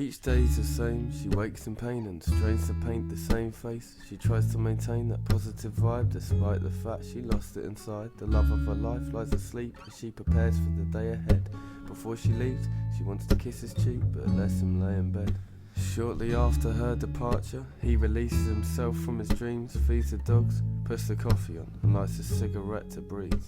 Each day's the same, she wakes in pain and strains to paint the same face. She tries to maintain that positive vibe despite the fact she lost it inside. The love of her life lies asleep as she prepares for the day ahead. Before she leaves, she wants to kiss his cheek but lets him lay in bed. Shortly after her departure, he releases himself from his dreams, feeds the dogs, puts the coffee on and lights a cigarette to breathe.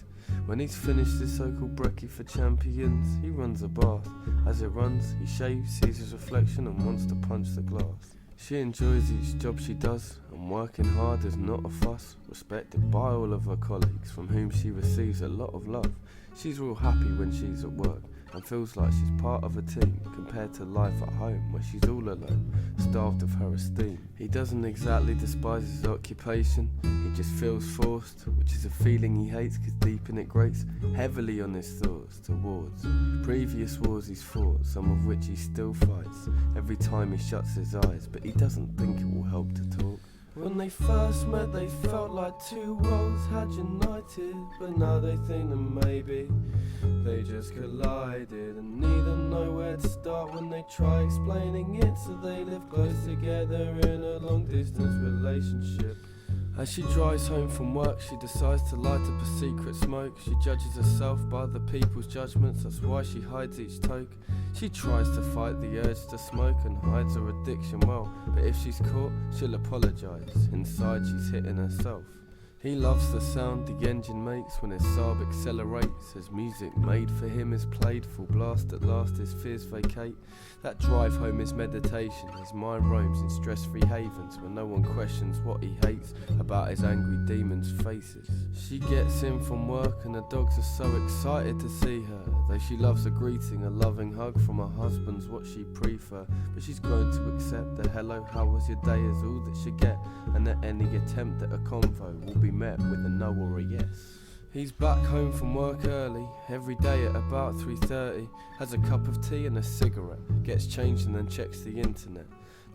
When he's finished his so-called brekkie for champions, he runs a bath. As it runs, he shaves, sees his reflection and wants to punch the glass. She enjoys each job she does, and working hard is not a fuss. Respected by all of her colleagues, from whom she receives a lot of love. She's real happy when she's at work, and feels like she's part of a team, compared to life at home where she's all alone, starved of her esteem. He doesn't exactly despise his occupation, he just feels forced, which is a feeling he hates cause deep in it grates heavily on his thoughts towards previous wars he's fought, some of which he still fights every time he shuts his eyes, but he doesn't think it will help to talk. When they first met they felt like two worlds had united, but now they think that maybe they just collided, and neither know where to start when they try explaining it, so they live close together in a long distance relationship. As she drives home from work, she decides to light up a secret smoke. She judges herself by other people's judgments, that's why she hides each toke. She tries to fight the urge to smoke and hides her addiction well, but if she's caught, she'll apologise. Inside she's hitting herself. He loves the sound the engine makes when his Saab accelerates, as music made for him is played full blast. At last his fears vacate. That drive home is meditation. His mind roams in stress-free havens where no one questions what he hates about his angry demons' faces. She gets in from work and the dogs are so excited to see her. Though she loves a greeting, a loving hug from her husband's what she prefer. But she's grown to accept the hello, how was your day is all that she get, and that any attempt at a convo will be met with a no or a yes. He's back home from work early, every day at about 3:30, has a cup of tea and a cigarette, gets changed and then checks the internet.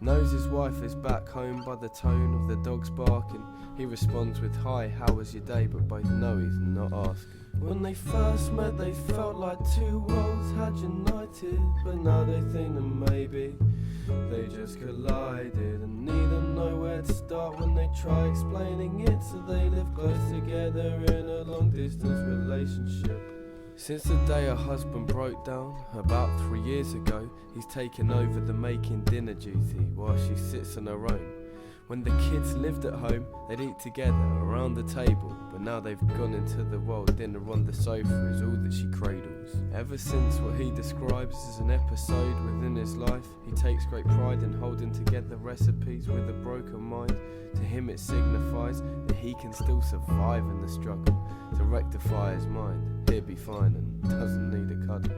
Knows his wife is back home by the tone of the dogs barking. He responds with hi, how was your day, but both know he's not asking. When they first met they felt like two worlds had united, but now they think that maybe they just collided, and neither know where to start when they try explaining it, so they live close together in a long distance relationship. Since the day her husband broke down, about 3 years ago, he's taken over the making dinner duty while she sits on her own. When the kids lived at home, they'd eat together around the table, but now they've gone into the world, dinner on the sofa is all that she cradles. Ever since what he describes as an episode within his life, he takes great pride in holding together recipes with a broken mind. To him it signifies that he can still survive in the struggle. To rectify his mind, he'll be fine and doesn't need a cuddle.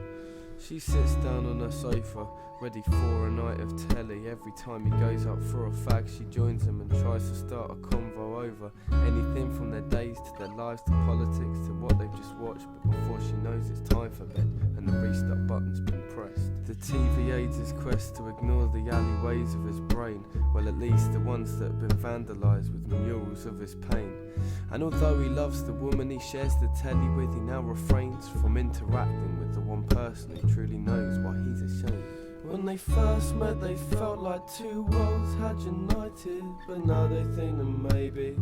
She sits down on her sofa, ready for a night of telly. Every time he goes up for a fag, she joins him and tries to start a convo over anything from their days to their lives to politics to what they've just watched. But before she knows it's time for bed and the restart button's been pressed. The TV aids his quest to ignore the alleyways of his brain, well at least the ones that have been vandalised with murals of his pain. And although he loves the woman he shares the telly with, he now refrains from interacting with the one person who truly knows why he's ashamed. When they first met they felt like two worlds had united, but now they think that maybe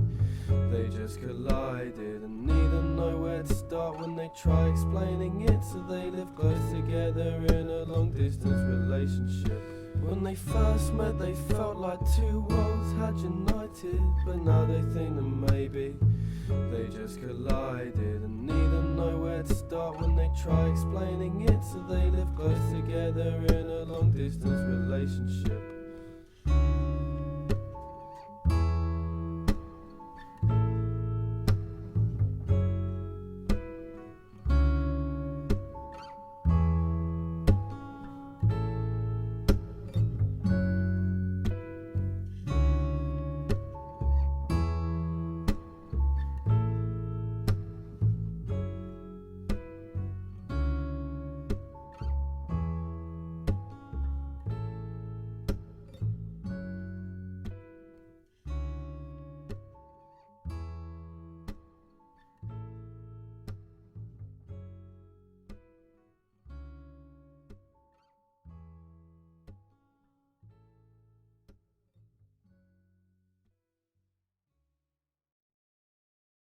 they just collided, and neither know where to start when they try explaining it, so they live close together in a long distance relationship. When they first met they felt like two worlds had united, but now they think that maybe they just collided, and neither know where to start when they try explaining it, so they live close together in a long distance relationship.